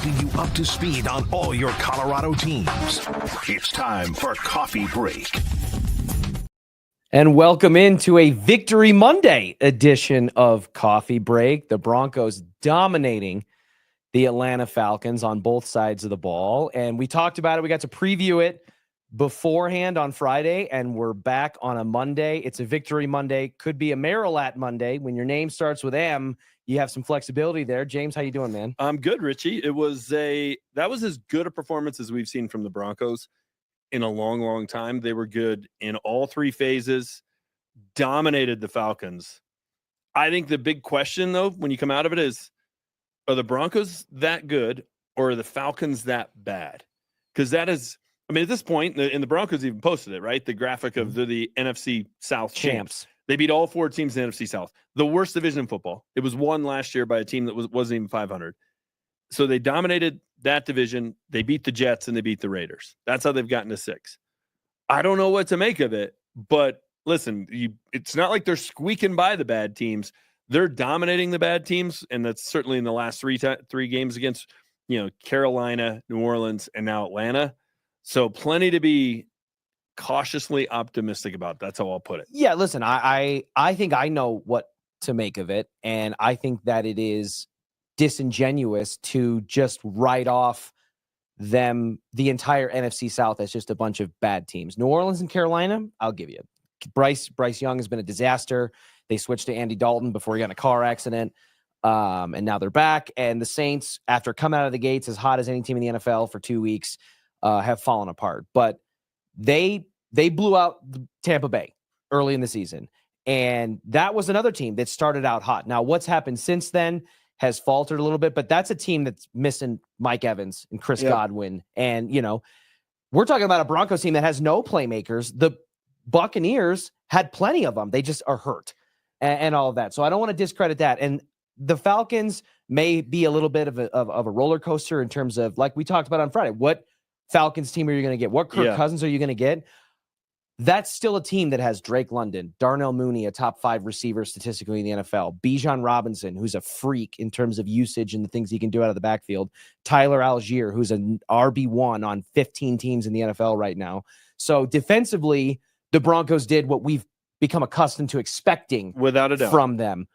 keeping you up to speed on all your Colorado teams. It's time for Coffee Break. And welcome into a Victory Monday edition of Coffee Break. The Broncos dominating the Atlanta Falcons on both sides of the ball. And we talked about it. We got to preview it beforehand on Friday, and we're back on a Monday. It's a Victory Monday. Could be a Marilat Monday. When your name starts with M, you have some flexibility there. James, how you doing, man? I'm good, Richie. That was as good a performance as we've seen from the Broncos in a long, long time. They were good in all three phases, dominated the Falcons. I think the big question, though, when you come out of it is, are the Broncos that good or are the Falcons that bad? Because that is, I mean, at this point, and the Broncos even posted it, right? The graphic of the NFC South champs. They beat all four teams in the NFC South. The worst division in football. It was won last year by a team that wasn't even 500. So they dominated that division. They beat the Jets and they beat the Raiders. That's how they've gotten to 6. I don't know what to make of it, but listen, it's not like they're squeaking by the bad teams. They're dominating the bad teams, and that's certainly in the last three games against, Carolina, New Orleans, and now Atlanta. So plenty to be cautiously optimistic about. That's how I'll put it. Yeah, listen, I think I know what to make of it, and I think that it is disingenuous to just write off the entire NFC South as just a bunch of bad teams. New Orleans and Carolina, I'll give you. Bryce Young has been a disaster. They switched to Andy Dalton before he got in a car accident, and now they're back. And the Saints, after coming out of the gates as hot as any team in the NFL for 2 weeks, have fallen apart. But they blew out Tampa Bay early in the season. And that was another team that started out hot. Now, what's happened since then has faltered a little bit, but that's a team that's missing Mike Evans and Chris Godwin. And, we're talking about a Broncos team that has no playmakers. The Buccaneers had plenty of them. They just are hurt and all of that. So I don't want to discredit that. And the Falcons may be a little bit of a roller coaster in terms of, like we talked about on Friday, what Falcons team are you going to get? What Kirk Cousins are you going to get? That's still a team that has Drake London, Darnell Mooney, a top 5 receiver statistically in the NFL, Bijan Robinson, who's a freak in terms of usage and the things he can do out of the backfield, Tyler Algier, who's an RB1 on 15 teams in the NFL right now. So defensively, the Broncos did what we've become accustomed to expecting without a doubt from them.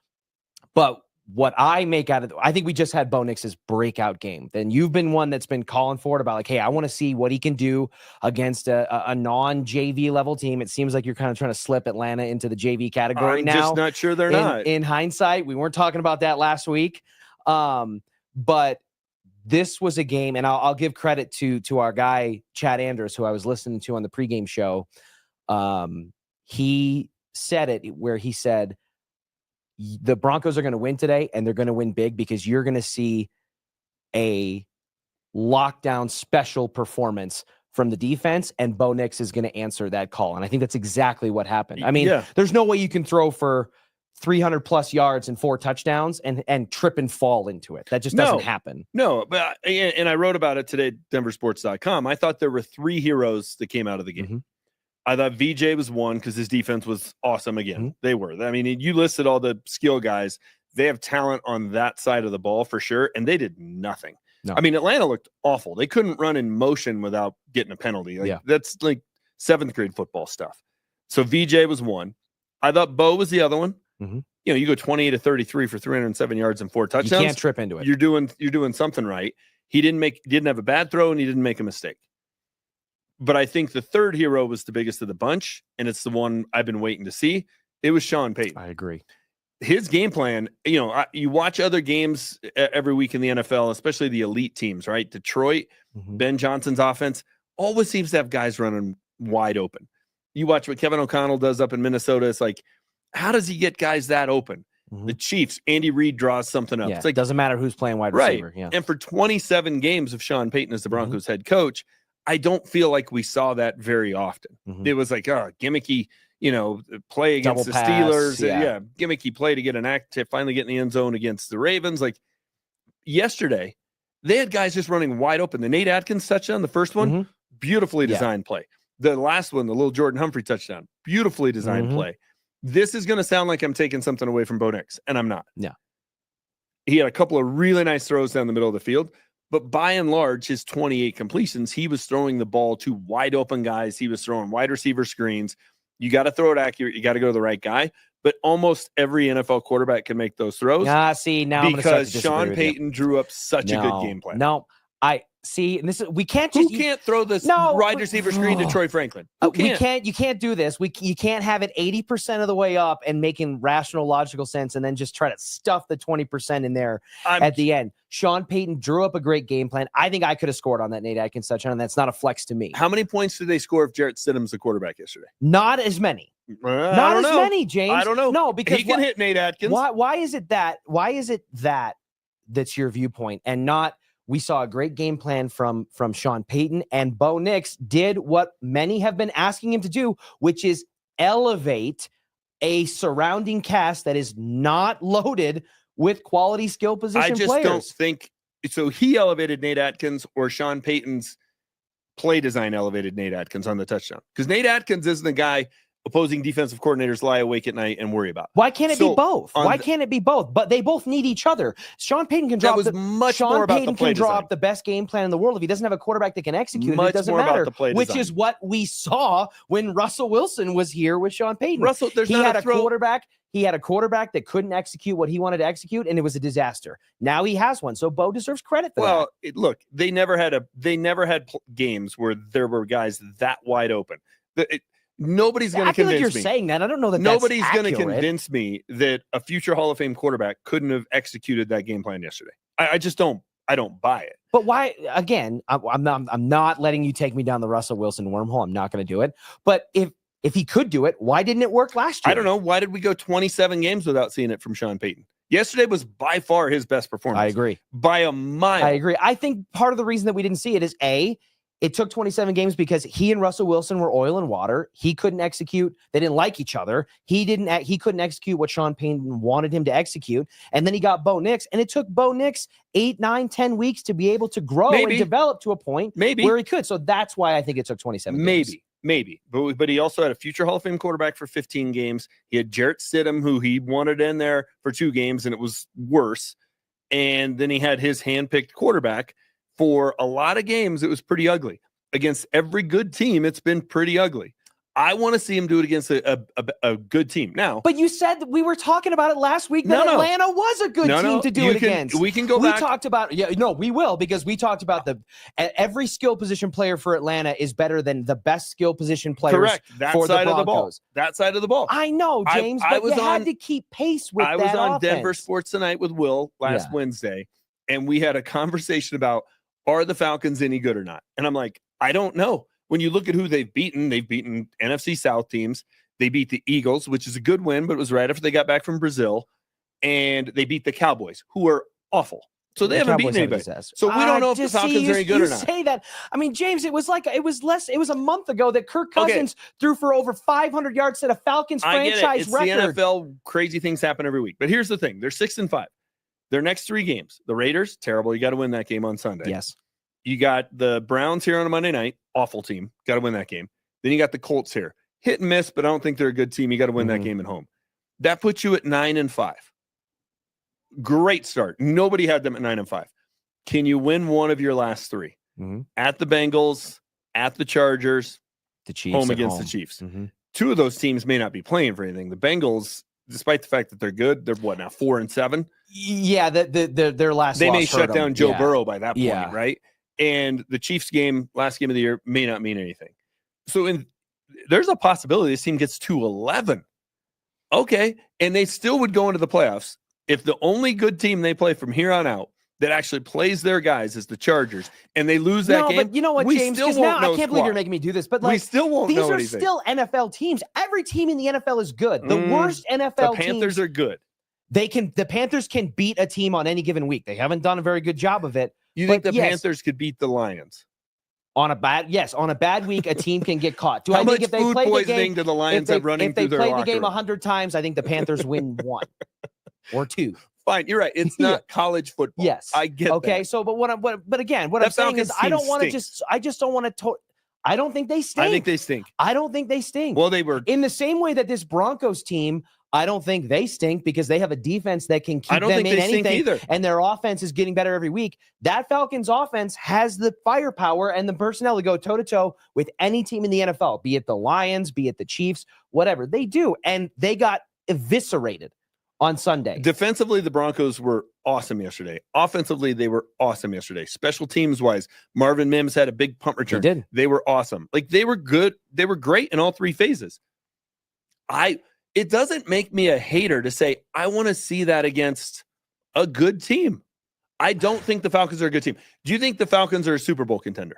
But what I make out of it, I think we just had Bo Nix's breakout game. Then you've been one that's been calling for it about like, hey, I want to see what he can do against a non-JV level team. It seems like you're kind of trying to slip Atlanta into the JV category now. I'm just not sure they're not. In hindsight, we weren't talking about that last week. But this was a game, and I'll give credit to our guy, Chad Anders, who I was listening to on the pregame show. He said it where he said, the Broncos are going to win today, and they're going to win big because you're going to see a lockdown special performance from the defense, and Bo Nix is going to answer that call. And I think that's exactly what happened. I mean, there's no way you can throw for 300 plus yards and 4 touchdowns and trip and fall into it. That just doesn't happen. No, but and I wrote about it today, denversports.com. I thought there were 3 heroes that came out of the game. Mm-hmm. I thought VJ was one because his defense was awesome again. Mm-hmm. They were. I mean, you listed all the skill guys. They have talent on that side of the ball for sure, and they did nothing. No. I mean, Atlanta looked awful. They couldn't run in motion without getting a penalty. That's like 7th grade football stuff. So VJ was one. I thought Bo was the other one. Mm-hmm. You go 28 to 33 for 307 yards and 4 touchdowns. You can't trip into it. You're doing something right. He didn't have a bad throw, and he didn't make a mistake. But I think the third hero was the biggest of the bunch, and it's the one I've been waiting to see. It was Sean Payton. I agree. His game plan, you watch other games every week in the NFL, especially the elite teams, right? Detroit, Ben Johnson's offense always seems to have guys running wide open. You watch what Kevin O'Connell does up in Minnesota. It's like, how does he get guys that open? Mm-hmm. The Chiefs, Andy Reid draws something up. Yeah, it's like, it doesn't matter who's playing wide receiver. Right. Yeah. And for 27 games of Sean Payton as the Broncos head coach, I don't feel like we saw that very often. Mm-hmm. It was like, gimmicky, play against the Steelers. Gimmicky play to get an act to finally get in the end zone against the Ravens. Like yesterday, they had guys just running wide open. The Nate Atkins touchdown, the first one, beautifully designed play. The last one, the little Jordan Humphrey touchdown, beautifully designed play. This is going to sound like I'm taking something away from Bo Nix, and I'm not. Yeah. He had a couple of really nice throws down the middle of the field, But by and large, his 28 completions, he was throwing the ball to wide open guys. He was throwing wide receiver screens. You got to throw it accurate. You got to go to the right guy. But almost every NFL quarterback can make those throws. See, now because Sean Payton drew up such a good game plan. No, I see. And this is we can't Who just can't throw this wide receiver screen to Troy Franklin? We can't. You can't do this. You can't have it 80% of the way up and making rational, logical sense, and then just try to stuff the 20% in there at the end. Sean Payton drew up a great game plan. I think I could have scored on that Nate Atkins touchdown, and that's not a flex to me. How many points did they score if Jarrett Stidham's the quarterback yesterday? Not as many. Not as many, James. I don't know. No, because he can hit Nate Atkins. Why is it that's your viewpoint and not? We saw a great game plan from Sean Payton, and Bo Nix did what many have been asking him to do, which is elevate a surrounding cast that is not loaded with quality skill position players. I just don't think so. He elevated Nate Atkins, or Sean Payton's play design elevated Nate Atkins on the touchdown, because Nate Atkins isn't the guy opposing defensive coordinators lie awake at night and worry about. Why can't it be both? Why can't it be both? But they both need each other. Sean Payton can draw up the best game plan in the world. If he doesn't have a quarterback that can execute it, it doesn't matter. Which is what we saw when Russell Wilson was here with Sean Payton. He had a quarterback that couldn't execute what he wanted to execute, and it was a disaster. Now he has one, so Bo deserves credit for that. Look, they never had games where there were guys that wide open. Nobody's going to convince me. I feel like you're saying that. I don't know that nobody's going to convince me that a future Hall of Fame quarterback couldn't have executed that game plan yesterday. I just don't. I don't buy it. But why? Again, I'm not letting you take me down the Russell Wilson wormhole. I'm not going to do it. But if he could do it, why didn't it work last year? I don't know. Why did we go 27 games without seeing it from Sean Payton? Yesterday was by far his best performance. I agree. By a mile. I agree. I think part of the reason that we didn't see it is it took 27 games because he and Russell Wilson were oil and water. He couldn't execute. They didn't like each other. He couldn't execute what Sean Payton wanted him to execute. And then he got Bo Nix, and it took Bo Nix 8, 9, 10 weeks to be able to grow and develop to a point where he could. So that's why I think it took 27 games. Maybe. But he also had a future Hall of Fame quarterback for 15 games. He had Jarrett Stidham, who he wanted in there for 2 games, and it was worse. And then he had his handpicked quarterback. For a lot of games, it was pretty ugly. Against every good team, it's been pretty ugly. I want to see him do it against a good team. Now, but you said that we were talking about it last week that Atlanta was a good team to do it against. We can go back. We talked about we will, because we talked about every skill position player for Atlanta is better than the best skill position players. Correct. That for side the of the ball. That side of the ball. I know, James, but you had to keep pace with that. I was on Denver Sports Tonight with Will last Wednesday, and we had a conversation about, are the Falcons any good or not? And I'm like, I don't know. When you look at who they've beaten NFC South teams. They beat the Eagles, which is a good win, but it was right after they got back from Brazil. And they beat the Cowboys, who are awful. So they haven't beaten anybody. So we don't know if the Falcons are any good or not. Say that. I mean, James, it was a month ago that Kirk Cousins threw for over 500 yards to the Falcons franchise record. The NFL, crazy things happen every week. But here's the thing. They're 6-5. Their next 3 games. The Raiders, terrible. You got to win that game on Sunday. Yes. You got the Browns here on a Monday night. Awful team. Got to win that game. Then you got the Colts here. Hit and miss, but I don't think they're a good team. You got to win that game at home. That puts you at 9-5. Great start. Nobody had them at 9-5. Can you win one of your last 3? At the Bengals, at the Chargers, the Chiefs, home against the Chiefs. 2 of those teams may not be playing for anything. The Bengals, despite the fact that they're good, they're what now, 4-7? Yeah, their last. They may shut down Joe Burrow by that point, right? And the Chiefs game, last game of the year, may not mean anything. So there's a possibility this team gets to 11. Okay, and they still would go into the playoffs if the only good team they play from here on out that actually plays their guys is the Chargers, and they lose that game. But you know what, James? Because now I can't believe you're making me do this. But we still won't know anything. These are still NFL teams. Every team in the NFL is good. The worst NFL teams. The Panthers are good. The Panthers can beat a team on any given week. They haven't done a very good job of it. You think the Panthers could beat the Lions? On a bad week, a team can get caught. How much food poisoning do the Lions have running through their locker room? If they play the game 100 times, I think the Panthers win 1 or 2. Fine, you're right. It's not college football. Yes, I get that. Okay, so but again, what I'm saying is I don't want to I don't think they stink. I think they stink. I don't think they stink. Well, they were in the same way that this Broncos team I don't think they stink because they have a defense that can keep I don't them think in they stink anything, either. and their offense is getting better every week. That Falcons offense has the firepower and the personnel to go toe-to-toe with any team in the NFL, be it the Lions, be it the Chiefs, whatever. They do, and they got eviscerated on Sunday. Defensively, the Broncos were awesome yesterday. Offensively, they were awesome yesterday. Special teams wise, Marvin Mims had a big punt return. They did. They were awesome. Like, they were good. They were great in all three phases. It doesn't make me a hater to say I want to see that against a good team. I don't think the Falcons are a good team. Do you think the Falcons are a Super Bowl contender?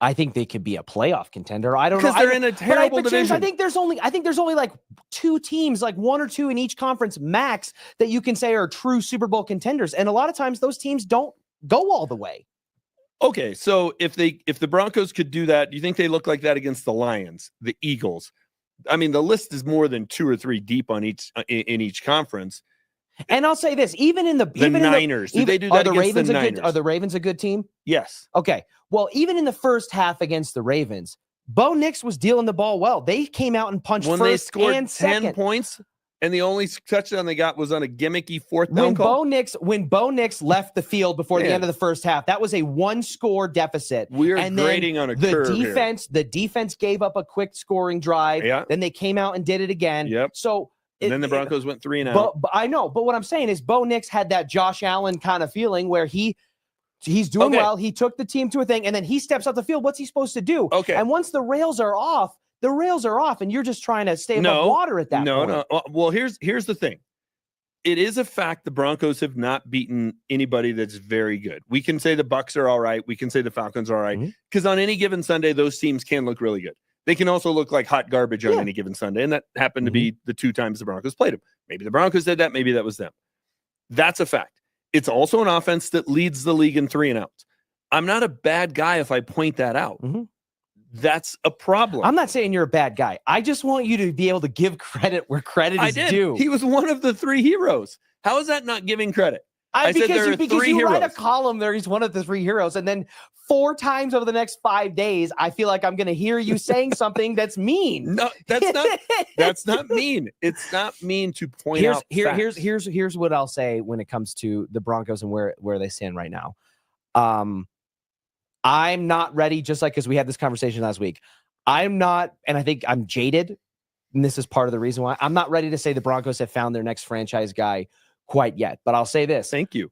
I think they could be a playoff contender. I don't know. Because they're in a terrible division. James, I think there's only like two teams, like one or two in each conference max, that you can say are true Super Bowl contenders. And a lot of times those teams don't go all the way. Okay, so if the Broncos could do that, do you think they look like that against the Lions, the Eagles? I mean, the list is more than 2 or 3 deep on each in each conference. And I'll say this: even in the Niners, did they do that against the Niners? Are the Ravens a good team? Yes. Okay. Well, even in the first half against the Ravens, Bo Nix was dealing the ball well. They came out and punched when first they scored and 10 second. points, and the only touchdown they got was on a gimmicky fourth down call. When Bo Nix left the field before the end of the first half, that was a 1-score deficit. We're and grading on a curve here. The defense gave up a quick scoring drive. Yeah. Then they came out and did it again. Yep. So and then the Broncos went 3 and out. But I know. But what I'm saying is Bo Nix had that Josh Allen kind of feeling where he's doing well. He took the team to a thing, and then he steps off the field. What's he supposed to do? Okay. And once the rails are off, and you're just trying to stay above water at that point. No. Well, here's the thing. It is a fact the Broncos have not beaten anybody that's very good. We can say the Bucs are all right. We can say the Falcons are all right. Because on any given Sunday, those teams can look really good. They can also look like hot garbage on any given Sunday, and that happened to be the 2 times the Broncos played them. Maybe the Broncos did that. Maybe that was them. That's a fact. It's also an offense that leads the league in 3 and outs. I'm not a bad guy if I point that out. That's a problem. I'm not saying you're a bad guy. I just want you to be able to give credit where credit is due. He was one of the 3 heroes. How is that not giving credit? I said there are 3 heroes. Write a column there. He's one of the 3 heroes. And then 4 times over the next 5 days, I feel like I'm going to hear you saying something that's mean. No, that's not mean. It's not mean to point out facts. Here's what I'll say when it comes to the Broncos and where they stand right now. I'm not ready, just like because we had this conversation last week. I'm not, and I think I'm jaded, and this is part of the reason why I'm not ready to say the Broncos have found their next franchise guy quite yet. But I'll say this. Thank you.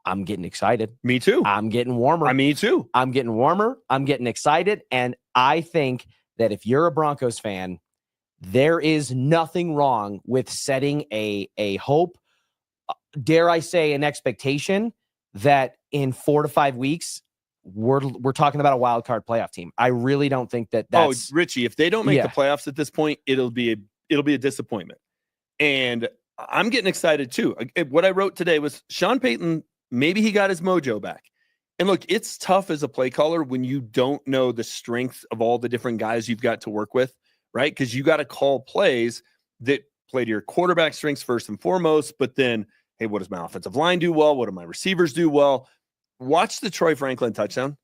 I'm getting excited. Me too. I'm getting warmer. Me too. I'm getting warmer. I'm getting excited. And I think that if you're a Broncos fan, there is nothing wrong with setting a hope, dare I say, an expectation that in 4 to 5 weeks, we're talking about a wild card playoff team. I really don't think that's... Oh, Richie, if they don't make the playoffs at this point, it'll be a disappointment. And I'm getting excited too. What I wrote today was Sean Payton, maybe he got his mojo back. And look, it's tough as a play caller when you don't know the strength of all the different guys you've got to work with, right? Because you got to call plays that play to your quarterback strengths first and foremost, but then, hey, what does my offensive line do well? What do my receivers do well? Watch the Troy Franklin touchdown.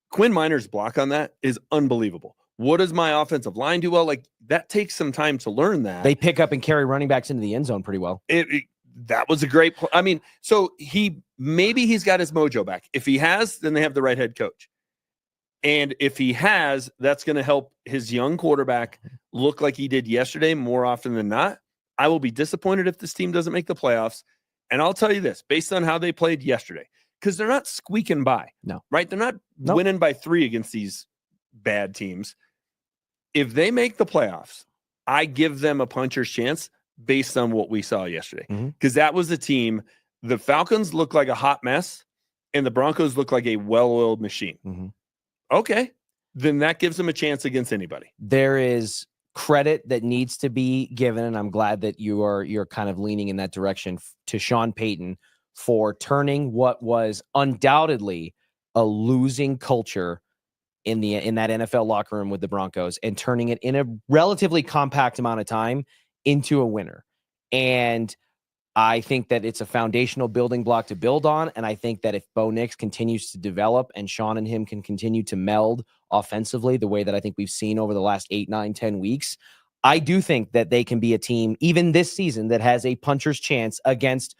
Quinn Minor's block on that is unbelievable. What does my offensive line do well? Like, that takes some time to learn that. They pick up and carry running backs into the end zone pretty well. That was a great play. I mean, so maybe he's got his mojo back. If he has, then they have the right head coach. And if he has, that's going to help his young quarterback look like he did yesterday more often than not. I will be disappointed if this team doesn't make the playoffs. And I'll tell you this, based on how they played yesterday, because they're not squeaking by. No. Right? They're not winning by 3 against these bad teams. If they make the playoffs, I give them a puncher's chance based on what we saw yesterday. Because that was the team. The Falcons look like a hot mess, and the Broncos look like a well-oiled machine. Okay. Then that gives them a chance against anybody. There is credit that needs to be given, and I'm glad that you're kind of leaning in that direction to Sean Payton for turning what was undoubtedly a losing culture in that NFL locker room with the Broncos and turning it in a relatively compact amount of time into a winner. And I think that it's a foundational building block to build on. And I think that if Bo Nix continues to develop and Sean and him can continue to meld offensively the way that I think we've seen over the last 8, 9, 10 weeks, I do think that they can be a team, even this season, that has a puncher's chance against,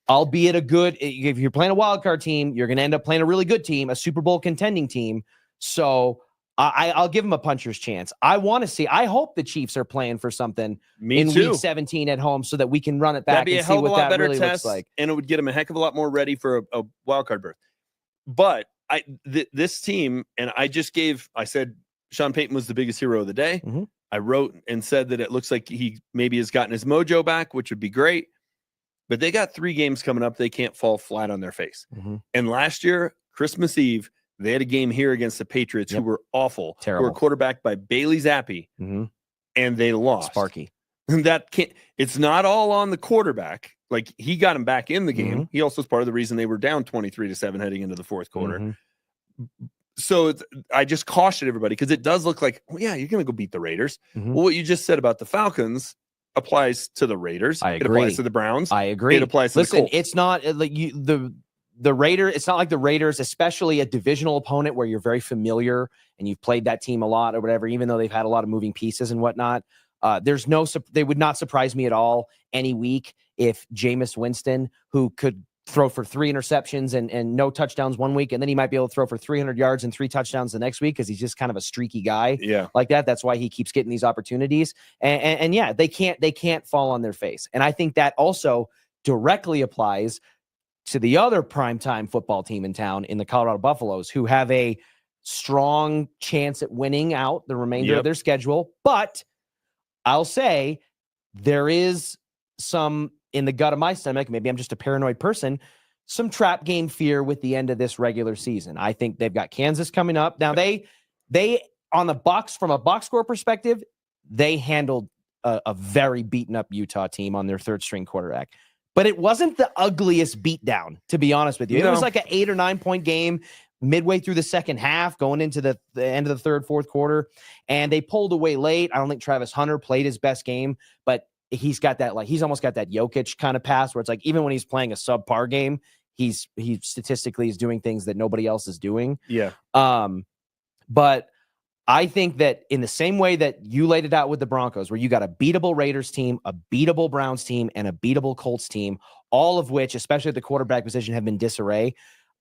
albeit a good, if you're playing a wild card team, you're going to end up playing a really good team, a Super Bowl contending team. So I'll give them a puncher's chance. I hope the Chiefs are playing for something Week 17 at home so that we can run it back and see what that really looks like. And it would get them a heck of a lot more ready for a wild card berth. But this team, and I said Sean Payton was the biggest hero of the day. Mm-hmm. I wrote and said that it looks like he maybe has gotten his mojo back, which would be great. But they got 3 games coming up. They can't fall flat on their face. Mm-hmm. And last year, Christmas Eve, they had a game here against the Patriots, who were awful. Terrible. Who were quarterbacked by Bailey Zappi, and they lost. Sparky. It's not all on the quarterback. Like, he got him back in the game. Mm-hmm. He also was part of the reason they were down 23-7 heading into the fourth quarter. Mm-hmm. So I just cautioned everybody, because it does look like, well, yeah, you're going to go beat the Raiders. Mm-hmm. Well, what you just said about the Falcons applies to the Raiders. I agree. It applies to the Browns. I agree. It applies to the Colts. It's not like the Raiders. It's not like the Raiders, especially a divisional opponent where you're very familiar and you've played that team a lot or whatever, even though they've had a lot of moving pieces and whatnot. They would not surprise me at all any week if Jameis Winston, who could throw for 3 interceptions and no touchdowns one week, and then he might be able to throw for 300 yards and 3 touchdowns the next week, because he's just kind of a streaky guy like that. That's why he keeps getting these opportunities. And yeah, they can't fall on their face. And I think that also directly applies to the other primetime football team in town, in the Colorado Buffaloes, who have a strong chance at winning out the remainder of their schedule. But I'll say there is some, in the gut of my stomach, maybe I'm just a paranoid person, some trap game fear with the end of this regular season. I think they've got Kansas coming up. Now they on the box, from a box score perspective, they handled a very beaten up Utah team on their 3rd string quarterback. But it wasn't the ugliest beatdown, to be honest with you. No. It was like an 8 or 9 point game midway through the second half, going into the end of the 3rd, 4th quarter. And they pulled away late. I don't think Travis Hunter played his best game, but he's got that, like, he's almost got that Jokic kind of pass where it's like, even when he's playing a subpar game, he statistically is doing things that nobody else is doing. Yeah. But I think that in the same way that you laid it out with the Broncos, where you got a beatable Raiders team, a beatable Browns team, and a beatable Colts team, all of which, especially at the quarterback position, have been disarray.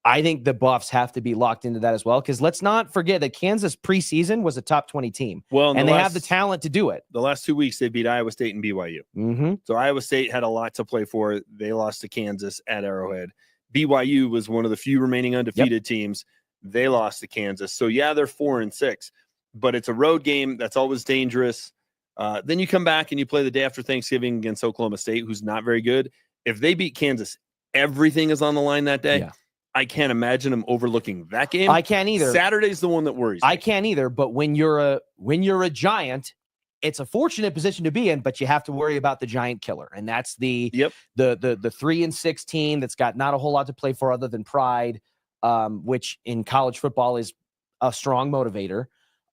I think the Buffs have to be locked into that as well, because let's not forget that Kansas preseason was a top 20 team. Well, and they have the talent to do it. The last 2 weeks, they beat Iowa State and BYU. Mm-hmm. So Iowa State had a lot to play for. They lost to Kansas at Arrowhead. BYU was one of the few remaining undefeated teams. They lost to Kansas. So, yeah, they're 4-6. But it's a road game. That's always dangerous. Then you come back and you play the day after Thanksgiving against Oklahoma State, who's not very good. If they beat Kansas, everything is on the line that day. Yeah. I can't imagine them overlooking that game. I can't either. Saturday's the one that worries me. I can't either. But when you're a Giant, it's a fortunate position to be in, but you have to worry about the Giant killer. And that's the 3-6 team that's got not a whole lot to play for other than pride, which in college football is a strong motivator.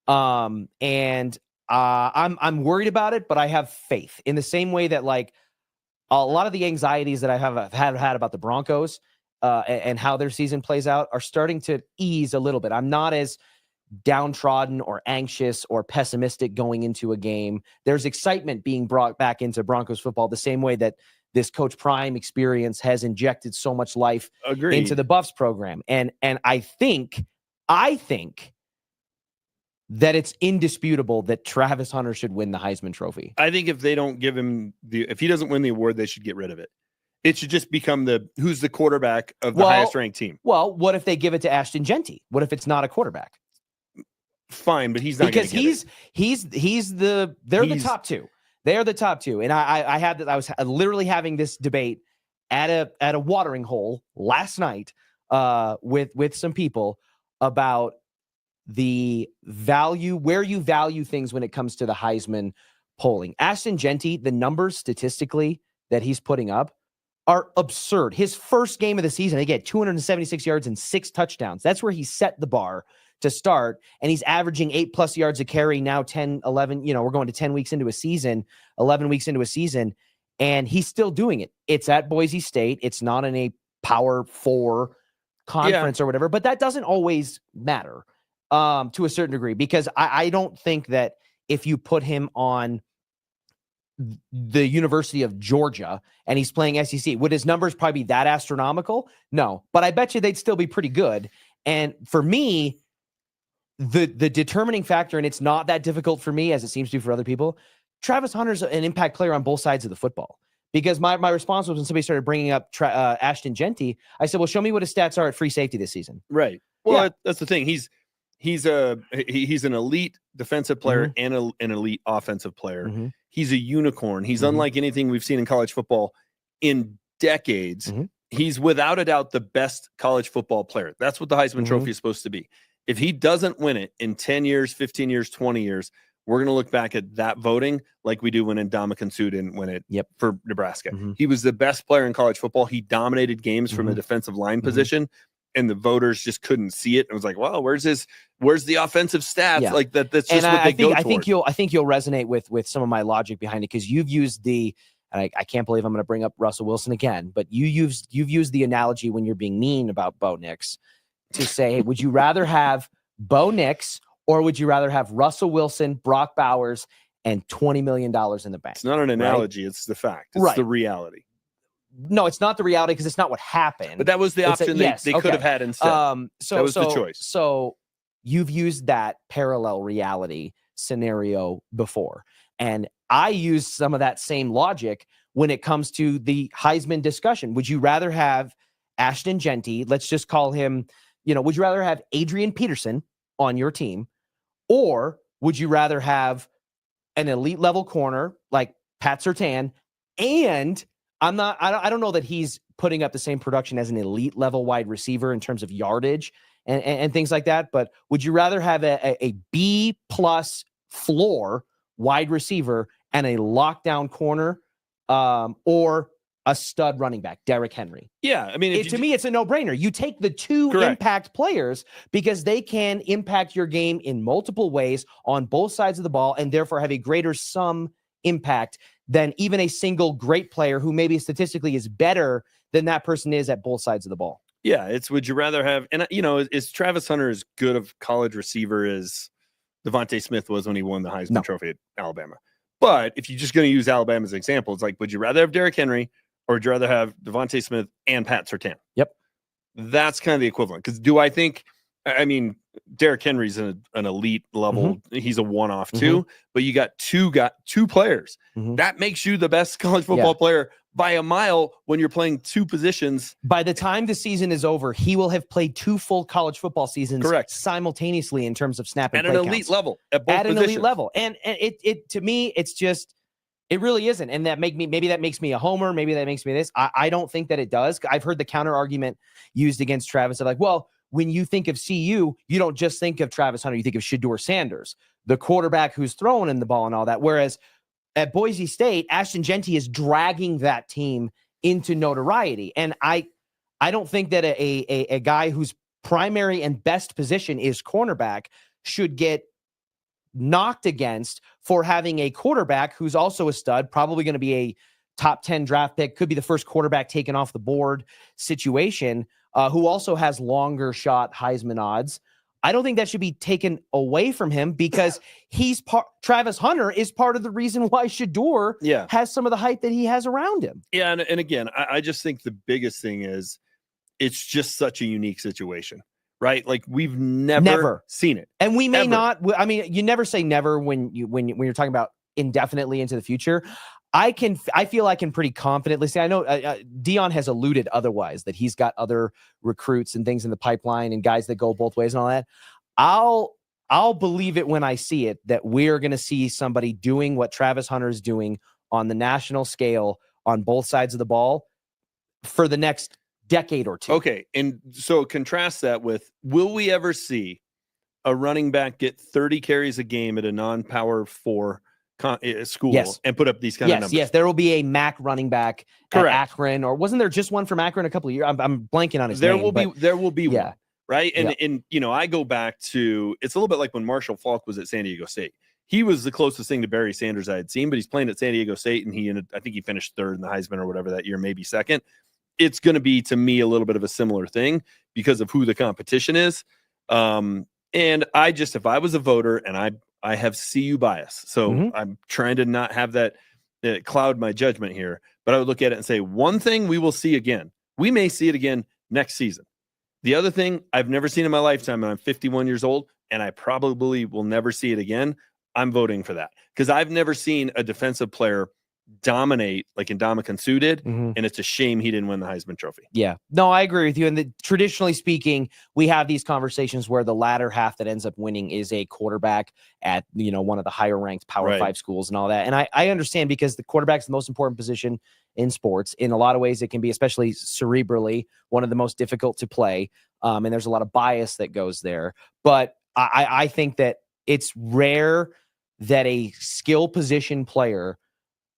I'm worried about it, but I have faith, in the same way that, like, a lot of the anxieties that I have had about the Broncos and how their season plays out are starting to ease a little bit. I'm not as downtrodden or anxious or pessimistic going into a game. There's excitement being brought back into Broncos football, the same way that this Coach Prime experience has injected so much life into the Buffs program. And I think that it's indisputable that Travis Hunter should win the Heisman Trophy. I think if they don't give him if he doesn't win the award, they should get rid of it. It should just become who's the quarterback of the highest ranked team. Well, what if they give it to Ashton Genty? What if it's not a quarterback? Fine, but he's not, because they're the top two. They're the top two. And I was literally having this debate at a watering hole last night with some people about the value, where you value things when it comes to the Heisman polling. Ashton Genty, the numbers statistically that he's putting up are absurd. His first game of the season, he got 276 yards and 6 touchdowns. That's where he set the bar to start. And he's averaging 8+ yards a carry now, 10, 11, we're going to 10 weeks into a season, 11 weeks into a season, and he's still doing it. It's at Boise State. It's not in a Power 4 conference or whatever, but that doesn't always matter to a certain degree, because I don't think that if you put him on the University of Georgia and he's playing SEC, would his numbers probably be that astronomical? No, but I bet you they'd still be pretty good. And for me, the determining factor, and it's not that difficult for me as it seems to be for other people, Travis Hunter's an impact player on both sides of the football. Because my response was when somebody started bringing up Ashton Genty, I said, well, show me what his stats are at free safety this season. Right. Well, that's the thing. He's an elite defensive player and an elite offensive player. He's a unicorn. He's unlike anything we've seen in college football in decades. He's without a doubt the best college football player. That's what the Heisman Trophy is supposed to be. If he doesn't win it in 10 years, 15 years, 20 years, we're going to look back at that voting like we do when Ndamukong Suh didn't win it for Nebraska. He was the best player in college football. He dominated games from a defensive line position, and the voters just couldn't see it. It was like, well, where's the offensive stats? Like that. That's just what they go toward. I think you'll resonate with some of my logic behind it, because you've used and I can't believe I'm going to bring up Russell Wilson again, but you've used the analogy when you're being mean about Bo Nix to say, hey, would you rather have Bo Nix or would you rather have Russell Wilson, Brock Bowers, and $20 million in the bank? It's not an analogy. Right? It's the fact. It's the reality. No, it's not the reality because it's not what happened. But that was the option they could have had instead. That was the choice. So you've used that parallel reality scenario before. And I use some of that same logic when it comes to the Heisman discussion. Would you rather have Ashton Genty, let's just call him, would you rather have Adrian Peterson on your team, or would you rather have an elite level corner like Pat Surtain? And I don't know that he's putting up the same production as an elite level wide receiver in terms of yardage and things like that. But would you rather have a B plus floor wide receiver and a lockdown corner, or a stud running back, Derrick Henry? Yeah, I mean, to me, it's a no-brainer. You take the two impact players because they can impact your game in multiple ways on both sides of the ball, and therefore have a greater sum impact than even a single great player who maybe statistically is better than that person is at both sides of the ball. Yeah, it's would you rather have, and is Travis Hunter as good of college receiver as Devontae Smith was when he won the Heisman Trophy at Alabama? But if you're just going to use Alabama as an example, it's like, would you rather have Derrick Henry or would you rather have Devontae Smith and Pat Surtain? Yep. That's kind of the equivalent. Because Derrick Henry's an elite level. He's a one-off too, but you got two players. That makes you the best college football player by a mile when you're playing two positions. By the time the season is over, he will have played two full college football seasons simultaneously in terms of snap and at play an elite counts. level. At an elite level. And it to me, it's just, it really isn't. And maybe that makes me a homer. Maybe that makes me this. I don't think that it does. I've heard the counter argument used against Travis of like, well, when you think of CU, you don't just think of Travis Hunter. You think of Shedeur Sanders, the quarterback who's throwing in the ball and all that. Whereas at Boise State, Ashton Genty is dragging that team into notoriety. And I don't think that a guy whose primary and best position is cornerback should get knocked against for having a quarterback who's also a stud, probably going to be a top 10 draft pick, could be the first quarterback taken off the board situation, who also has longer shot Heisman odds. I don't think that should be taken away from him because Travis Hunter is part of the reason why Shedeur has some of the hype that he has around him. Yeah. And again, I just think the biggest thing is it's just such a unique situation, right? Like we've never seen it. And we may not, I mean, you never say never when you're talking about indefinitely into the future. I feel I can pretty confidently say, I know Dion has alluded otherwise, that he's got other recruits and things in the pipeline and guys that go both ways and all that. I'll believe it when I see it, that we're going to see somebody doing what Travis Hunter is doing on the national scale on both sides of the ball for the next decade or two. Okay. And so contrast that with, will we ever see a running back get 30 carries a game at a non-power 4 school and put up these kind of numbers? Yes, there will be a MAC running back at Akron, or wasn't there just one from Akron a couple of years? I'm blanking on his name. There will be one, right? And I go back to, it's a little bit like when Marshall Faulk was at San Diego State. He was the closest thing to Barry Sanders I had seen, but he's playing at San Diego State, and I think he finished third in the Heisman or whatever that year, maybe second. It's going to be, to me, a little bit of a similar thing because of who the competition is. And if I was a voter, and I have CU bias, so I'm trying to not have that cloud my judgment here, but I would look at it and say, one thing we will see again. We may see it again next season. The other thing I've never seen in my lifetime, and I'm 51 years old, and I probably will never see it again. I'm voting for that because I've never seen a defensive player dominate like Ndamukong Suh did, and it's a shame he didn't win the Heisman Trophy. Yeah, no, I agree with you. And traditionally speaking, we have these conversations where the latter half that ends up winning is a quarterback at one of the higher ranked Power 5 schools and all that. And I understand because the quarterback's the most important position in sports. In a lot of ways, it can be, especially cerebrally, one of the most difficult to play. And there's a lot of bias that goes there. But I think that it's rare that a skill position player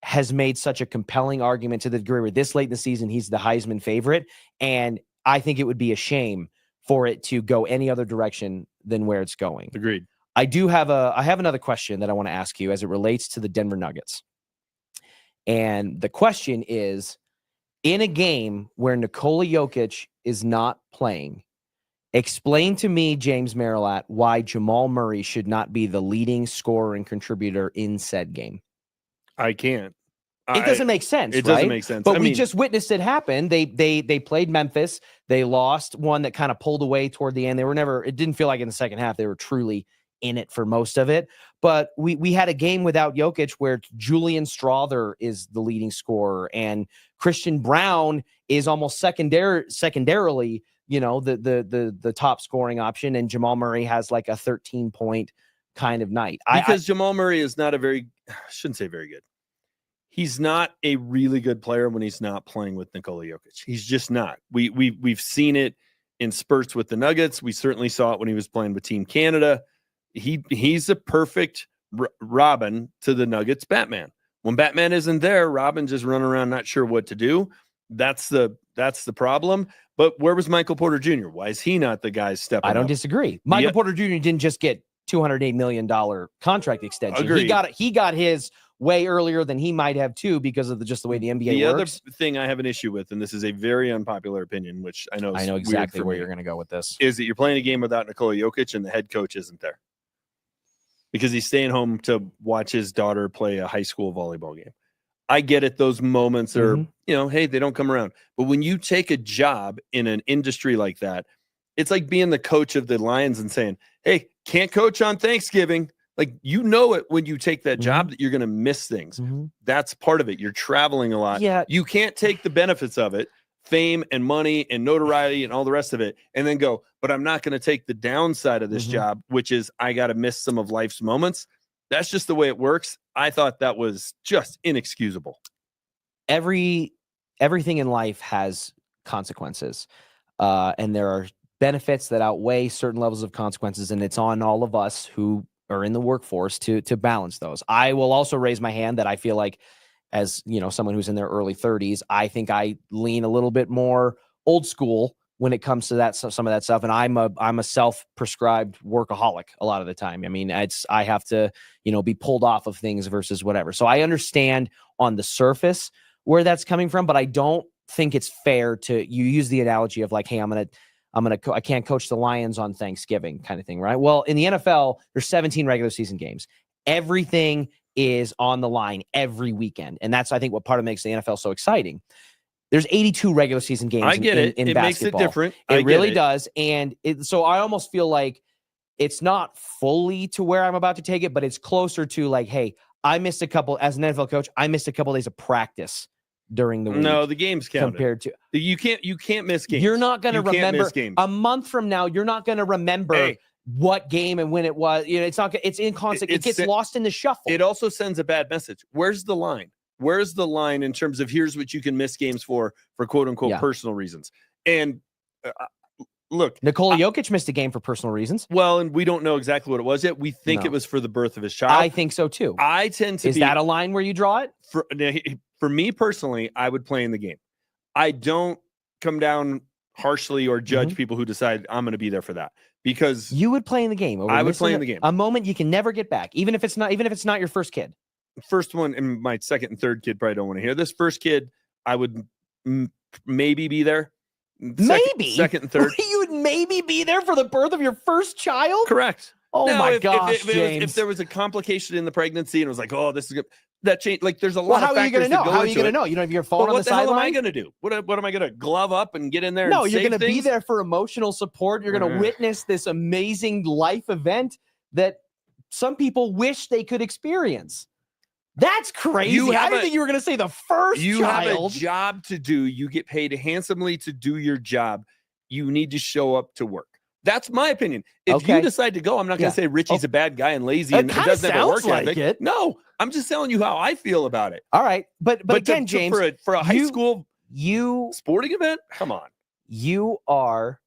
has made such a compelling argument to the degree where this late in the season, he's the Heisman favorite. And I think it would be a shame for it to go any other direction than where it's going. Agreed. I have another question that I want to ask you as it relates to the Denver Nuggets. And the question is, in a game where Nikola Jokic is not playing, explain to me, James Marilat, why Jamal Murray should not be the leading scorer and contributor in said game. I can't. It doesn't make sense. It doesn't make sense. But we just witnessed it happen. They played Memphis. They lost one that kind of pulled away toward the end. It didn't feel like in the second half they were truly in it for most of it. But we had a game without Jokic where Julian Strawther is the leading scorer and Christian Brown is almost secondarily, the top scoring option, and Jamal Murray has like a 13-point kind of night. Because Jamal Murray is not I shouldn't say very good. He's not a really good player when he's not playing with Nikola Jokic. He's just not. We've seen it in spurts with the Nuggets. We certainly saw it when he was playing with Team Canada. He's a perfect Robin to the Nuggets Batman. When Batman isn't there, Robin just running around not sure what to do. That's the problem. But where was Michael Porter Jr.? Why is he not the guy stepping up? I don't disagree. Michael Porter Jr. didn't just get $208 million contract extension. Agreed. He got his way earlier than he might have too because of just the way the NBA works. The other thing I have an issue with, and this is a very unpopular opinion, which I know exactly where you're going to go with this, is that you're playing a game without Nikola Jokic and the head coach isn't there because he's staying home to watch his daughter play a high school volleyball game. I get it. Those moments are, hey, they don't come around. But when you take a job in an industry like that, it's like being the coach of the Lions and saying, hey, can't coach on Thanksgiving. Like, it when you take that job that you're going to miss things. That's part of it. You're traveling a lot. Yeah. You can't take the benefits of it, fame and money and notoriety and all the rest of it, and then go, but I'm not going to take the downside of this job, which is I got to miss some of life's moments. That's just the way it works. I thought that was just inexcusable. Everything in life has consequences, and there are benefits that outweigh certain levels of consequences, and it's on all of us who are in the workforce to balance those. I will also raise my hand that I feel like, as someone who's in their early 30s, I think I lean a little bit more old school when it comes to that, some of that stuff. And I'm a self-prescribed workaholic a lot of the time. I mean, I have to, be pulled off of things versus whatever. So I understand on the surface where that's coming from, but I don't think it's fair to, you use the analogy of like, hey, I can't coach the Lions on Thanksgiving kind of thing, right? Well, in the NFL, there's 17 regular season games. Everything is on the line every weekend. And that's, I think, what part of makes the NFL so exciting. There's 82 regular season games. I get it. In it basketball. Makes it different. It really does. And so I almost feel like it's not fully to where I'm about to take it, but it's closer to like, hey, I missed a couple, as an NFL coach, I missed a couple days of practice during the week. No, the game's counted. Compared to you can't miss games. You're not going to remember a month from now. You're not going to remember what game and when it was. It's not. It's inconsequential. It gets lost in the shuffle. It also sends a bad message. Where's the line? Where's the line in terms of here's what you can miss games for quote unquote personal reasons? And look, Nikola Jokic missed a game for personal reasons. Well, and we don't know exactly what it was yet. We think it was for the birth of his child. I think so too. I tend to. Is that a line where you draw it? For me personally, I would play in the game. I don't come down harshly or judge people who decide I'm going to be there for that, because you would play in the game. I would play in the game. A moment you can never get back, even if it's not your first kid. First one, and my second and third kid probably don't want to hear this. First kid, I would maybe be there. Maybe second and third. You would maybe be there for the birth of your first child. Correct. Oh Now, my gosh, James. if there was a complication in the pregnancy and it was like, oh, this is good, that change. Like, there's a lot how of are you factors going to know? that go How are you into going to it. know? You don't have your phone But on what the the hell am I sideline? going to do? What am I going to glove up and get in there? No, and you're save going to be things? there for emotional support. You're going to witness this amazing life event that some people wish they could experience. That's crazy. I didn't think you were going to say the first You child. have a job to do. You get paid handsomely to do your job. You need to show up to work. That's my opinion. If you decide to go, I'm not going to say Richie's a bad guy and lazy and doesn't have a work ethic. No, I'm just telling you how I feel about it. All right. But again, James, for a high school you sporting event, come on. You are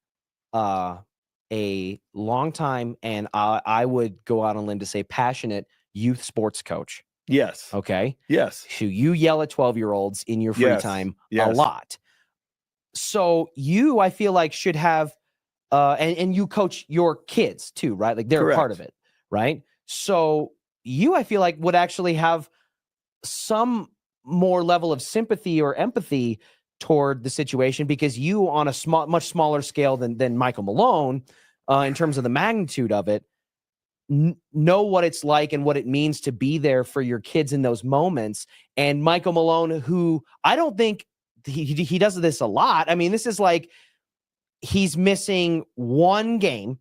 a long time, and I would go out on a limb to say passionate youth sports coach. Yes. Okay. Yes. So you yell at 12-year-olds in your free time a lot. So you, I feel like, should have and you coach your kids too, right? Like they're a part of it, right? So you, I feel like, would actually have some more level of sympathy or empathy toward the situation, because you, on a much smaller scale than Michael Malone, in terms of the magnitude of it, know what it's like and what it means to be there for your kids in those moments. And Michael Malone, who I don't think he does this a lot. I mean, this is like, he's missing one game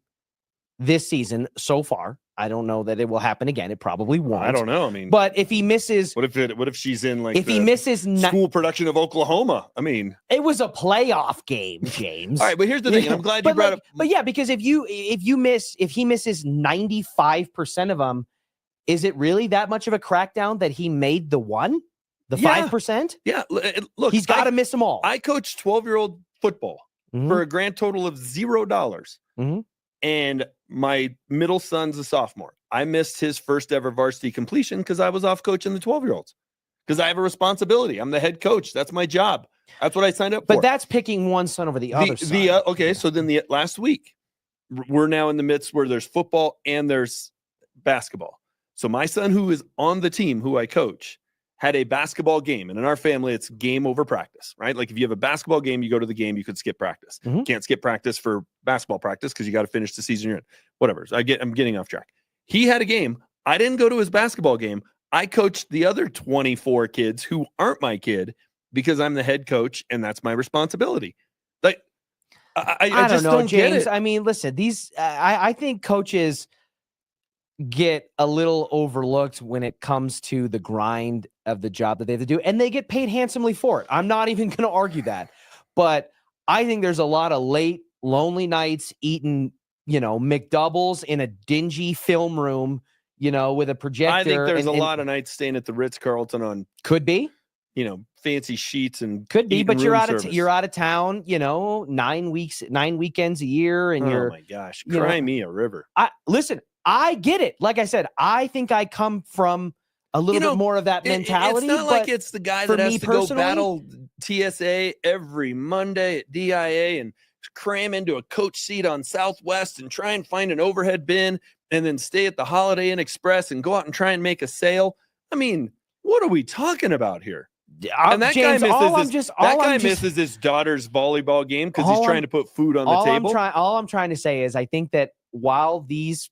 this season so far. I don't know that it will happen again. It probably won't. I don't know. I mean, but if he misses, what if she's in like if he misses school production of Oklahoma? I mean, it was a playoff game, James. All right, but here's the thing. And I'm glad you brought up. But yeah, because if he misses 95% of them, is it really that much of a crackdown that he made the 5%? Yeah. Look, he's got to miss them all. I coached 12-year-old football for a grand total of $0. And my middle son's a sophomore. I missed his first ever varsity completion because I was off coaching the 12-year-olds. Because I have a responsibility. I'm the head coach. That's my job. That's what I signed up for. But that's picking one son over the other side. Okay, so then last week, we're now in the midst where there's football and there's basketball. So my son, who is on the team, who I coach, had a basketball game. And in our family, it's game over practice, right? Like if you have a basketball game, you go to the game, you could skip practice. Can't skip practice for basketball practice because you got to finish the season you're in. Whatever. So I'm getting off track. He had a game. I didn't go to his basketball game. I coached the other 24 kids who aren't my kid because I'm the head coach and that's my responsibility. Like I just don't know, don't James. get it. I mean, listen, I think coaches get a little overlooked when it comes to the grind of the job that they have to do, and they get paid handsomely for it. I'm not even going to argue that, but I think there's a lot of late, lonely nights eating, McDoubles in a dingy film room, with a projector. I think there's a lot of nights staying at the Ritz-Carlton on could be, fancy sheets and could be, but you're out of town, 9 weekends a year, and oh my gosh, cry me a river. Listen, I get it. Like I said, I think I come from a little bit more of that mentality. It's not like it's the guy that has to go battle TSA every Monday at DIA and cram into a coach seat on Southwest and try and find an overhead bin and then stay at the Holiday Inn Express and go out and try and make a sale. I mean, what are we talking about here? And that James, guy misses his daughter's volleyball game because he's trying to put food on the table. All I'm trying to say is I think that while these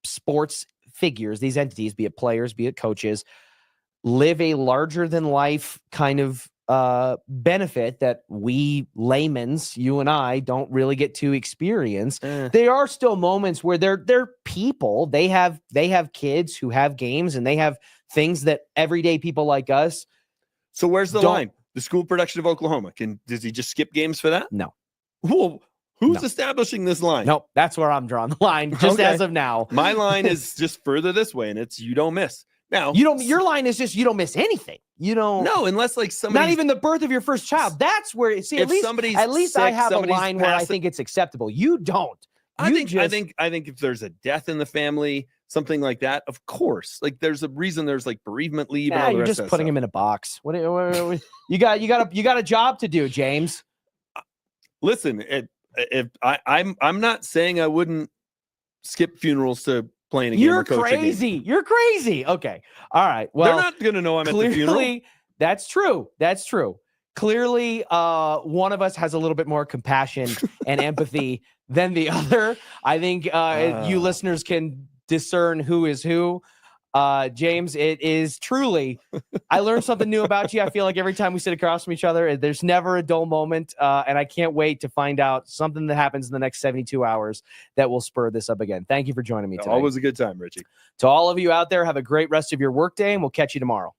sports figures, these entities, be it players, be it coaches, live a larger than life kind of benefit that we laymen's, you and I, don't really get to experience. There are still moments where they're people. They have kids who have games, and they have things that everyday people like us. So where's the line? The school production of Oklahoma. Does he just skip games for that? No. Well, who's establishing this line? Nope, that's where I'm drawing the line, just as of now. My line is just further this way, and it's you don't miss. Now, your line is just you don't miss anything. No, unless like somebody, not even the birth of your first child. That's where at least I have a line where I think it's acceptable. You don't. I think if there's a death in the family, something like that, of course. Like there's a reason there's like bereavement leave. And all the you're rest just putting him in a box. What you got a job to do, James. Listen, I'm not saying I wouldn't skip funerals to playing a game or coaching. You're crazy. Okay. All right. Well, they're not going to know I'm at the funeral. That's true. Clearly, one of us has a little bit more compassion and empathy than the other. I think you listeners can discern who is who. James, it is truly, I learned something new about you. I feel like every time we sit across from each other, there's never a dull moment. And I can't wait to find out something that happens in the next 72 hours that will spur this up again. Thank you for joining me today. Always a good time, Richie. To all of you out there, have a great rest of your workday, and we'll catch you tomorrow.